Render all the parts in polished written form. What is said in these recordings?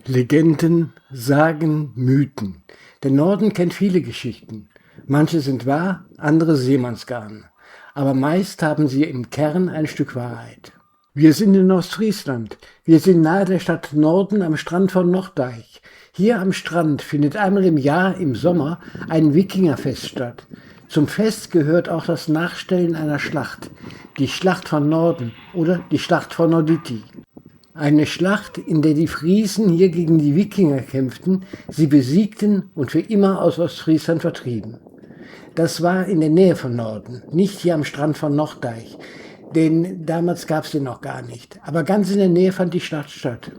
Legenden, Sagen, Mythen. Der Norden kennt viele Geschichten. Manche sind wahr, andere Seemannsgarn. Aber meist haben sie im Kern ein Stück Wahrheit. Wir sind in Ostfriesland. Wir sind nahe der Stadt Norden am Strand von Norddeich. Hier am Strand findet einmal im Jahr im Sommer ein Wikingerfest statt. Zum Fest gehört auch das Nachstellen einer Schlacht. Die Schlacht von Norden oder die Schlacht von Norditi. Eine Schlacht, in der die Friesen hier gegen die Wikinger kämpften, sie besiegten und für immer aus Ostfriesland vertrieben. Das war in der Nähe von Norden, nicht hier am Strand von Norddeich, denn damals gab es den noch gar nicht. Aber ganz in der Nähe fand die Schlacht statt.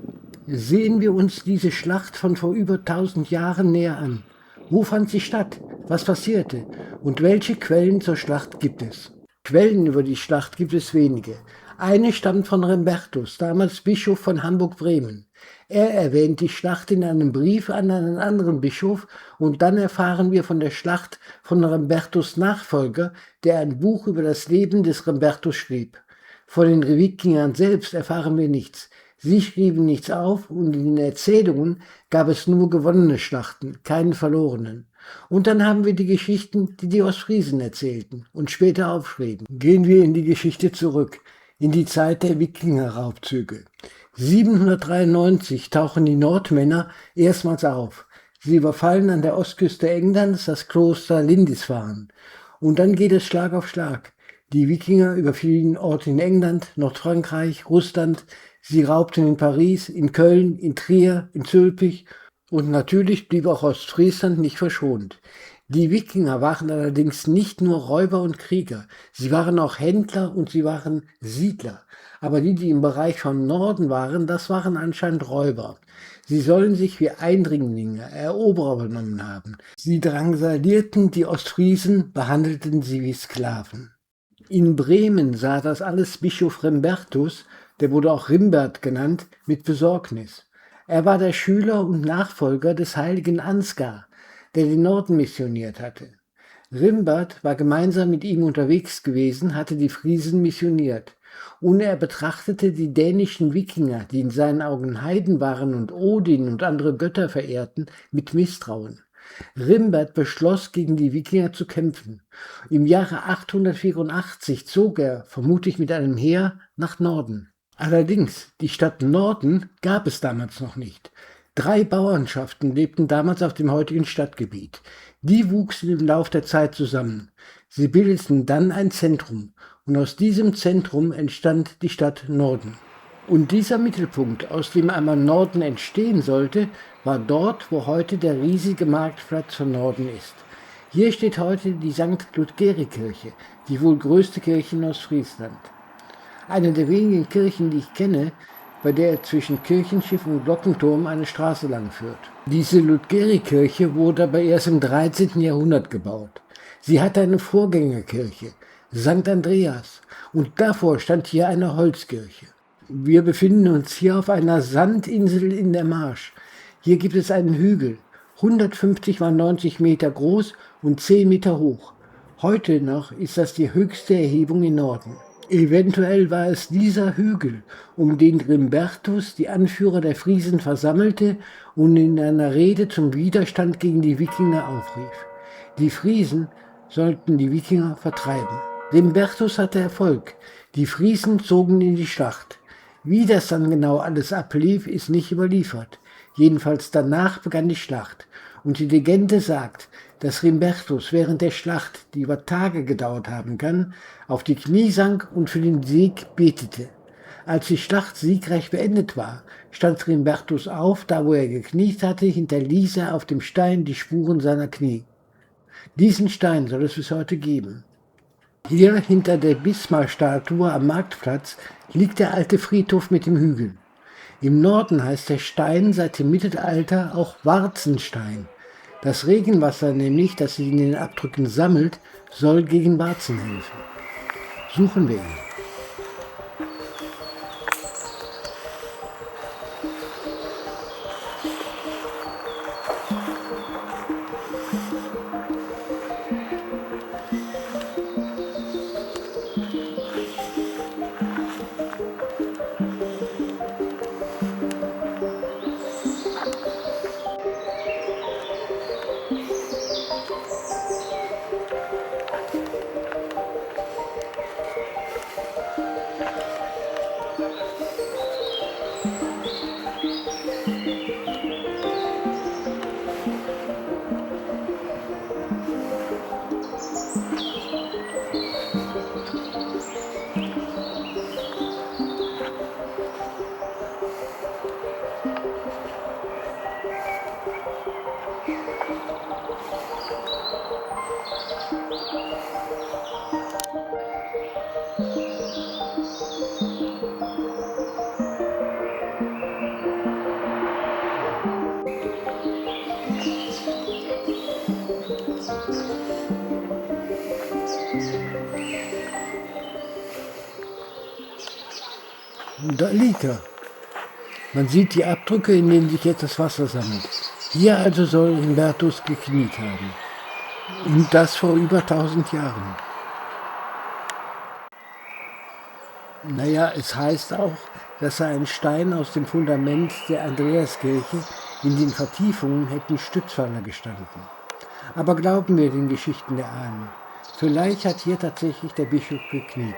Sehen wir uns diese Schlacht von vor über 1000 Jahren näher an. Wo fand sie statt? Was passierte? Und welche Quellen zur Schlacht gibt es? Quellen über die Schlacht gibt es wenige. Eine stammt von Rembertus, damals Bischof von Hamburg-Bremen. Er erwähnt die Schlacht in einem Brief an einen anderen Bischof und dann erfahren wir von der Schlacht von Rembertus' Nachfolger, der ein Buch über das Leben des Rembertus schrieb. Von den Wikingern selbst erfahren wir nichts. Sie schrieben nichts auf und in den Erzählungen gab es nur gewonnene Schlachten, keine verlorenen. Und dann haben wir die Geschichten, die die Ostfriesen erzählten und später aufschrieben. Gehen wir in die Geschichte zurück, in die Zeit der Wikinger-Raubzüge. 793 tauchen die Nordmänner erstmals auf. Sie überfallen an der Ostküste Englands das Kloster Lindisfarne. Und dann geht es Schlag auf Schlag. Die Wikinger überfielen Orte in England, Nordfrankreich, Russland. Sie raubten in Paris, in Köln, in Trier, in Zülpich. Und natürlich blieb auch Ostfriesland nicht verschont. Die Wikinger waren allerdings nicht nur Räuber und Krieger, sie waren auch Händler und sie waren Siedler. Aber die im Bereich von Norden waren, das waren anscheinend Räuber. Sie sollen sich wie Eindringlinge, Eroberer benommen haben. Sie drangsalierten die Ostfriesen, behandelten sie wie Sklaven. In Bremen sah das alles Bischof Rembertus, der wurde auch Rimbert genannt, mit Besorgnis. Er war der Schüler und Nachfolger des heiligen Ansgar, der den Norden missioniert hatte. Rimbert war gemeinsam mit ihm unterwegs gewesen, hatte die Friesen missioniert. Und er betrachtete die dänischen Wikinger, die in seinen Augen Heiden waren und Odin und andere Götter verehrten, mit Misstrauen. Rimbert beschloss, gegen die Wikinger zu kämpfen. Im Jahre 884 zog er, vermutlich mit einem Heer, nach Norden. Allerdings, die Stadt Norden gab es damals noch nicht. 3 Bauernschaften lebten damals auf dem heutigen Stadtgebiet. Die wuchsen im Lauf der Zeit zusammen. Sie bildeten dann ein Zentrum und aus diesem Zentrum entstand die Stadt Norden. Und dieser Mittelpunkt, aus dem einmal Norden entstehen sollte, war dort, wo heute der riesige Marktplatz von Norden ist. Hier steht heute die St. Ludgeri-Kirche, die wohl größte Kirche in Ostfriesland. Eine der wenigen Kirchen, die ich kenne, bei der zwischen Kirchenschiff und Glockenturm eine Straße lang führt. Diese Ludgeri-Kirche wurde aber erst im 13. Jahrhundert gebaut. Sie hatte eine Vorgängerkirche, St. Andreas, und davor stand hier eine Holzkirche. Wir befinden uns hier auf einer Sandinsel in der Marsch. Hier gibt es einen Hügel, 150 mal 90 Meter groß und 10 Meter hoch. Heute noch ist das die höchste Erhebung im Norden. Eventuell war es dieser Hügel, um den Rembertus die Anführer der Friesen versammelte und in einer Rede zum Widerstand gegen die Wikinger aufrief. Die Friesen sollten die Wikinger vertreiben. Rembertus hatte Erfolg. Die Friesen zogen in die Schlacht. Wie das dann genau alles ablief, ist nicht überliefert. Jedenfalls danach begann die Schlacht. Und die Legende sagt, dass Rembertus während der Schlacht, die über Tage gedauert haben kann, auf die Knie sank und für den Sieg betete. Als die Schlacht siegreich beendet war, stand Rembertus auf, da wo er gekniet hatte, hinterließ er auf dem Stein die Spuren seiner Knie. Diesen Stein soll es bis heute geben. Hier hinter der Bismarck-Statue am Marktplatz liegt der alte Friedhof mit dem Hügel. Im Norden heißt der Stein seit dem Mittelalter auch Warzenstein. Das Regenwasser nämlich, das sich in den Abdrücken sammelt, soll gegen Warzen helfen. Suchen wir ihn. Da liegt er. Man sieht die Abdrücke, in denen sich jetzt das Wasser sammelt. Hier also soll Humbertus gekniet haben. Und das vor über 1000 Jahren. Naja, es heißt auch, dass ein Stein aus dem Fundament der Andreaskirche in den Vertiefungen hätten Stützpfeiler gestanden. Aber glauben wir den Geschichten der Ahnen. Vielleicht hat hier tatsächlich der Bischof gekniet.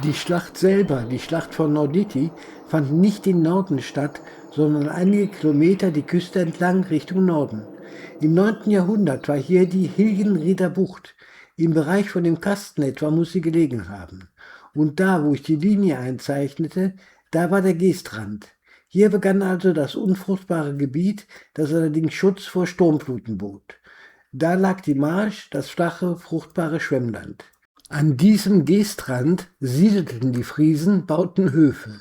Die Schlacht selber, die Schlacht von Norditi, fand nicht im Norden statt, sondern einige Kilometer die Küste entlang Richtung Norden. Im 9. Jahrhundert war hier die Hilgenrieder Bucht. Im Bereich von dem Kasten etwa muss sie gelegen haben. Und da, wo ich die Linie einzeichnete, da war der Geestrand. Hier begann also das unfruchtbare Gebiet, das allerdings Schutz vor Sturmfluten bot. Da lag die Marsch, das flache, fruchtbare Schwemmland. An diesem Geestrand siedelten die Friesen, bauten Höfe.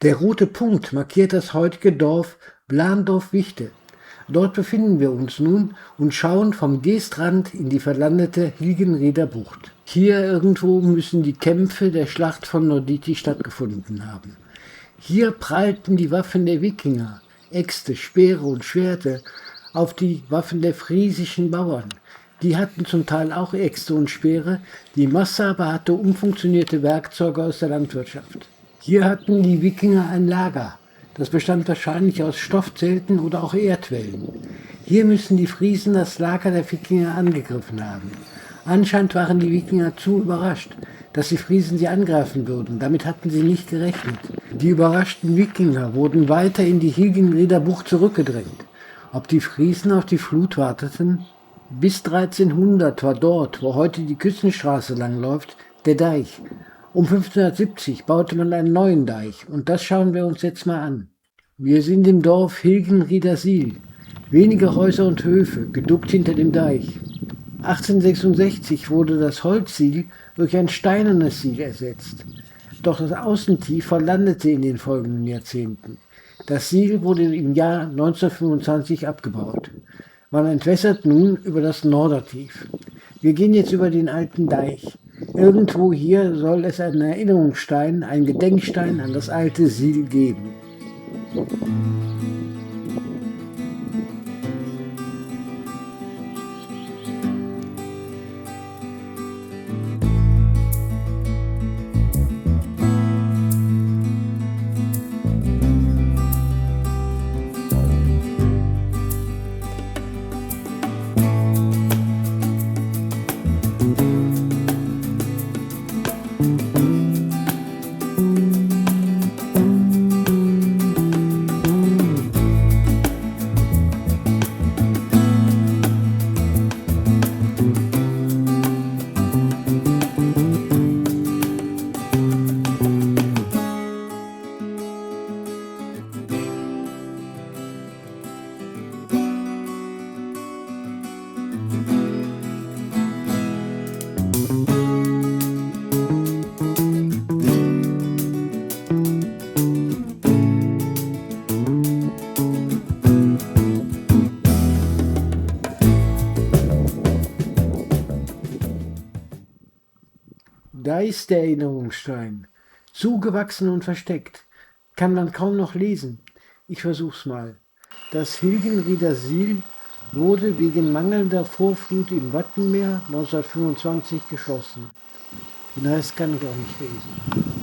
Der rote Punkt markiert das heutige Dorf Blandorf-Wichte. Dort befinden wir uns nun und schauen vom Geestrand in die verlandete Hilgenrieder Bucht. Hier irgendwo müssen die Kämpfe der Schlacht von Norditi stattgefunden haben. Hier prallten die Waffen der Wikinger, Äxte, Speere und Schwerter, auf die Waffen der friesischen Bauern. Die hatten zum Teil auch Äxte und Speere, die Masse aber hatte umfunktionierte Werkzeuge aus der Landwirtschaft. Hier hatten die Wikinger ein Lager. Das bestand wahrscheinlich aus Stoffzelten oder auch Erdwällen. Hier müssen die Friesen das Lager der Wikinger angegriffen haben. Anscheinend waren die Wikinger zu überrascht, dass die Friesen sie angreifen würden. Damit hatten sie nicht gerechnet. Die überraschten Wikinger wurden weiter in die Hilgenrieder Bucht zurückgedrängt. Ob die Friesen auf die Flut warteten? Bis 1300 war dort, wo heute die Küstenstraße langläuft, der Deich. Um 1570 baute man einen neuen Deich und das schauen wir uns jetzt mal an. Wir sind im Dorf Hilgenriedersiel. Wenige Häuser und Höfe, geduckt hinter dem Deich. 1866 wurde das Holzsiel durch ein steinernes Siel ersetzt. Doch das Außentief verlandete in den folgenden Jahrzehnten. Das Siel wurde im Jahr 1925 abgebaut. Man entwässert nun über das Nordertief. Wir gehen jetzt über den alten Deich. Irgendwo hier soll es einen Erinnerungsstein, einen Gedenkstein an das alte Siel geben. Da ist der Erinnerungsstein, zugewachsen und versteckt, kann man kaum noch lesen. Ich versuch's mal. Das Hilgenriedersiel wurde wegen mangelnder Vorflut im Wattenmeer 1925 geschlossen. Den Rest kann ich auch nicht lesen.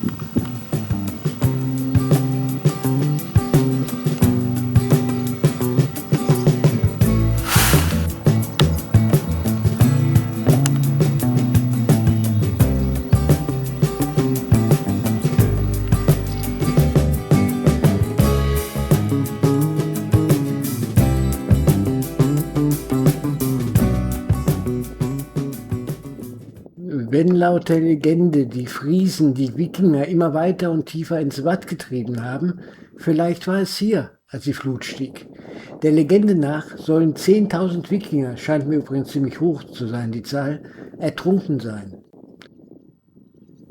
laut der Legende die Friesen die Wikinger immer weiter und tiefer ins Watt getrieben haben, vielleicht war es hier, als die Flut stieg. Der Legende nach sollen 10.000 Wikinger, scheint mir übrigens ziemlich hoch zu sein, die Zahl, ertrunken sein.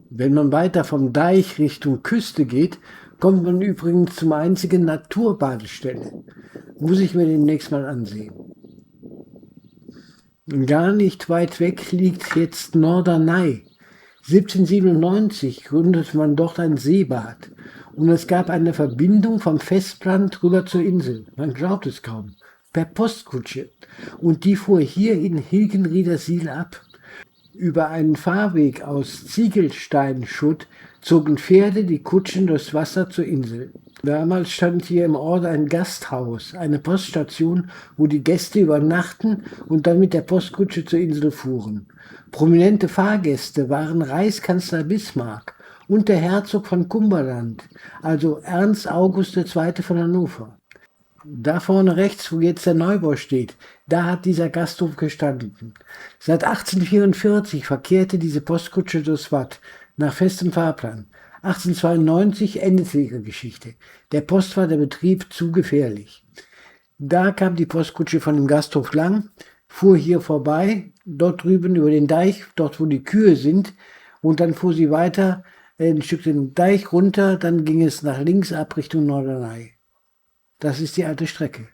Wenn man weiter vom Deich Richtung Küste geht, kommt man übrigens zum einzigen Naturbadestelle. Muss ich mir demnächst mal ansehen. Gar nicht weit weg liegt jetzt Norderney. 1797 gründete man dort ein Seebad und es gab eine Verbindung vom Festland rüber zur Insel. Man glaubt es kaum. Per Postkutsche. Und die fuhr hier in Hilgenriedersiel ab. Über einen Fahrweg aus Ziegelsteinschutt zogen Pferde die Kutschen durchs Wasser zur Insel. Damals stand hier im Ort ein Gasthaus, eine Poststation, wo die Gäste übernachten und dann mit der Postkutsche zur Insel fuhren. Prominente Fahrgäste waren Reichskanzler Bismarck und der Herzog von Cumberland, also Ernst August II. Von Hannover. Da vorne rechts, wo jetzt der Neubau steht, da hat dieser Gasthof gestanden. Seit 1844 verkehrte diese Postkutsche durchs Watt, nach festem Fahrplan. 1892 endete ihre Geschichte. Der Post war der Betrieb zu gefährlich. Da kam die Postkutsche von dem Gasthof lang, fuhr hier vorbei, dort drüben über den Deich, dort wo die Kühe sind, und dann fuhr sie weiter ein Stück den Deich runter, dann ging es nach links ab Richtung Norderney. Das ist die alte Strecke.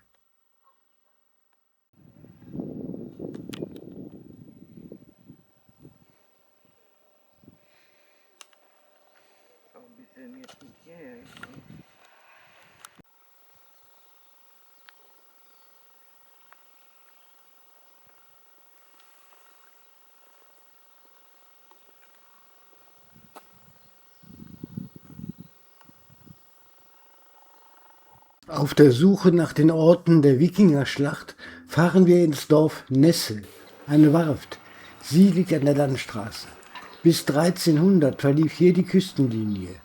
Auf der Suche nach den Orten der Wikingerschlacht fahren wir ins Dorf Nesse, eine Warft. Sie liegt an der Landstraße. Bis 1300 verlief hier die Küstenlinie.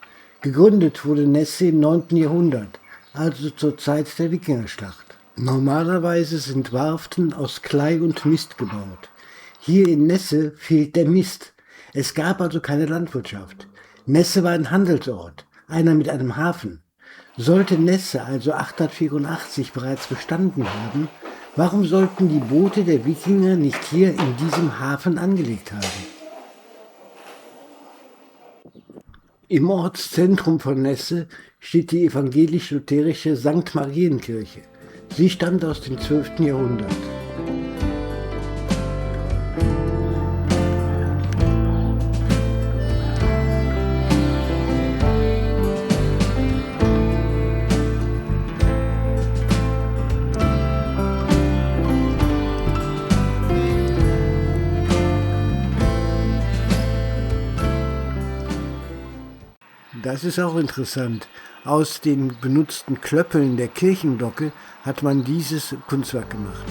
Gegründet wurde Nesse im 9. Jahrhundert, also zur Zeit der Wikingerschlacht. Normalerweise sind Warften aus Klei und Mist gebaut. Hier in Nesse fehlt der Mist. Es gab also keine Landwirtschaft. Nesse war ein Handelsort, einer mit einem Hafen. Sollte Nesse also 884 bereits bestanden haben, warum sollten die Boote der Wikinger nicht hier in diesem Hafen angelegt haben? Im Ortszentrum von Nesse steht die evangelisch-lutherische St. Marienkirche. Sie stammt aus dem 12. Jahrhundert. Das ist auch interessant. Aus den benutzten Klöppeln der Kirchenglocke hat man dieses Kunstwerk gemacht.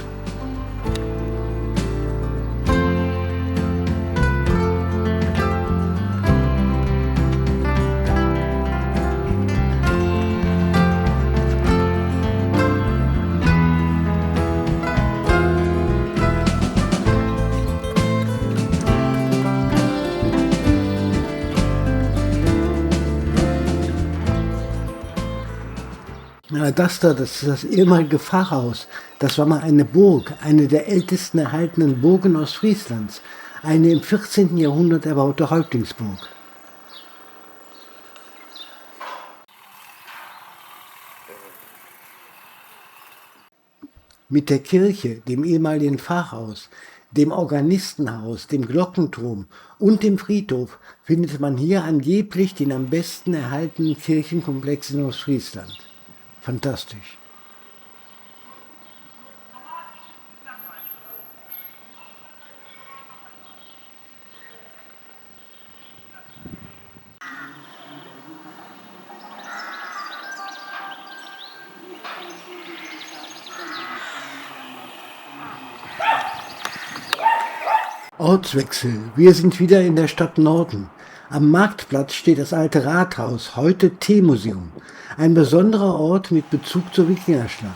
Das ist das ehemalige Pfarrhaus. Das war mal eine Burg, eine der ältesten erhaltenen Burgen Ostfrieslands. Eine im 14. Jahrhundert erbaute Häuptlingsburg. Mit der Kirche, dem ehemaligen Pfarrhaus, dem Organistenhaus, dem Glockenturm und dem Friedhof findet man hier angeblich den am besten erhaltenen Kirchenkomplex in Ostfriesland. Fantastisch. Ortswechsel. Wir sind wieder in der Stadt Norden. Am Marktplatz steht das alte Rathaus, heute Teemuseum. Ein besonderer Ort mit Bezug zur Wikingerschlacht.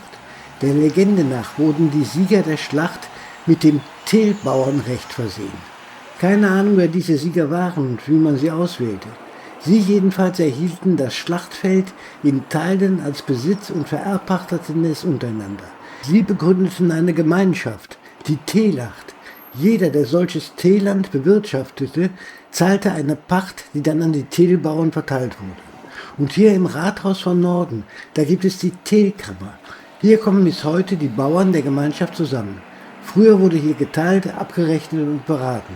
Der Legende nach wurden die Sieger der Schlacht mit dem Tilbauernrecht versehen. Keine Ahnung, wer diese Sieger waren und wie man sie auswählte. Sie jedenfalls erhielten das Schlachtfeld in Teilen als Besitz und vererpachteten es untereinander. Sie begründeten eine Gemeinschaft, die Telacht. Jeder, der solches Teeland bewirtschaftete, zahlte eine Pacht, die dann an die Telbauern verteilt wurde. Und hier im Rathaus von Norden, da gibt es die Telkammer. Hier kommen bis heute die Bauern der Gemeinschaft zusammen. Früher wurde hier geteilt, abgerechnet und beraten.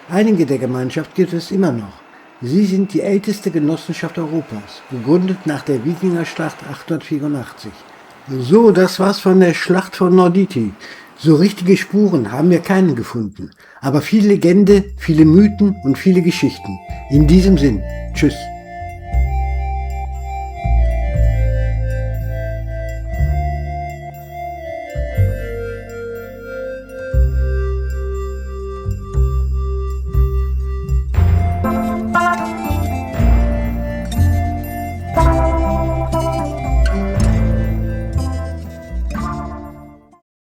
Einige der Gemeinschaft gibt es immer noch. Sie sind die älteste Genossenschaft Europas, gegründet nach der Wikingerschlacht 884. So, das war's von der Schlacht von Norditi. So richtige Spuren haben wir keine gefunden, aber viel Legende, viele Mythen und viele Geschichten. In diesem Sinn, tschüss.